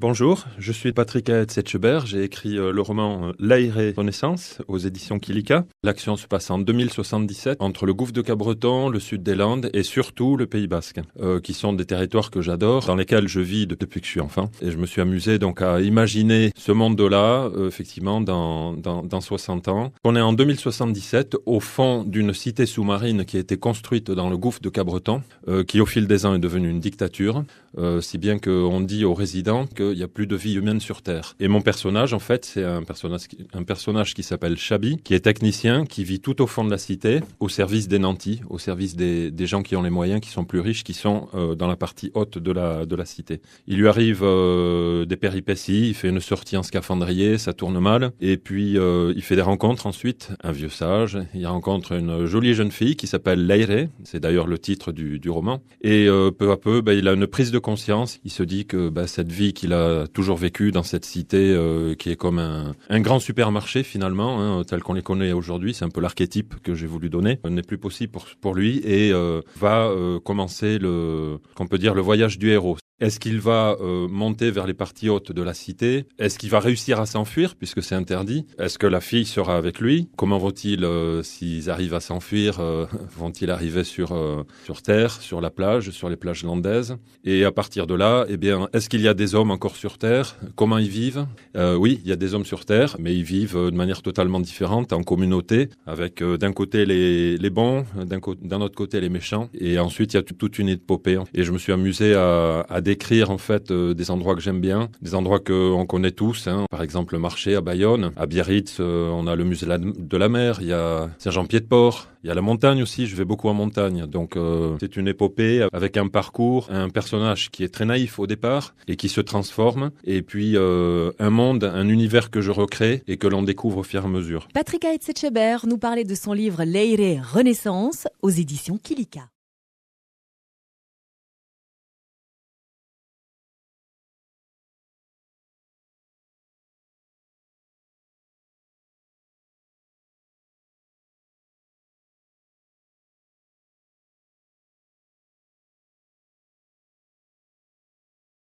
Bonjour, je suis Patrick Aetz-Etcheber, j'ai écrit le roman L'Aéré Renaissance aux éditions Kilika. L'action se passe en 2077 entre le gouffre de Cabreton, le sud des Landes et surtout le Pays Basque, qui sont des territoires que j'adore, dans lesquels je vis depuis que je suis enfant. Et je me suis amusé donc à imaginer ce monde-là, effectivement, dans 60 ans. On est en 2077 au fond d'une cité sous-marine qui a été construite dans le gouffre de Cabreton, qui au fil des ans est devenue une dictature, si bien qu'on dit aux résidents qu'il n'y a plus de vie humaine sur Terre. Et mon personnage, en fait, c'est un personnage qui s'appelle Chabi, qui est technicien, qui vit tout au fond de la cité, au service des nantis, au service des gens qui ont les moyens, qui sont plus riches, qui sont dans la partie haute de la cité. Il lui arrive des péripéties, il fait une sortie en scaphandrier, ça tourne mal, et puis il fait des rencontres ensuite, un vieux sage, il rencontre une jolie jeune fille qui s'appelle L'Aéré, c'est d'ailleurs le titre du roman, et peu à peu, il a une prise de conscience, il se dit que cette vie qu'il a toujours vécu dans cette cité qui est comme un grand supermarché finalement, tel qu'on les connaît aujourd'hui, c'est un peu l'archétype que j'ai voulu donner, n'est plus possible pour lui et va commencer qu'on peut dire le voyage du héros. Est-ce qu'il va monter vers les parties hautes de la cité? Est-ce qu'il va réussir à s'enfuir puisque c'est interdit? Est-ce que la fille sera avec lui? Comment vont-ils, s'ils arrivent à s'enfuir, vont-ils arriver sur Terre, sur la plage, sur les plages landaises? Et à partir de là, est-ce qu'il y a des hommes encore sur Terre? Comment ils vivent? Oui, il y a des hommes sur Terre, mais ils vivent de manière totalement différente, en communauté, avec d'un côté les bons, d'un autre côté les méchants. Et ensuite, il y a toute une épopée. Et je me suis amusé à décrire en fait des endroits que j'aime bien, des endroits qu'on connaît tous, par exemple le marché à Bayonne, à Biarritz, on a le musée de la mer, il y a Saint-Jean-Pied-de-Port, il y a la montagne aussi, je vais beaucoup en montagne, donc c'est une épopée avec un parcours, un personnage qui est très naïf au départ et qui se transforme, et puis un monde, un univers que je recrée et que l'on découvre au fur et à mesure. Patrick Aetz-Etcheber nous parlait de son livre L'Aéré Renaissance aux éditions Kilika.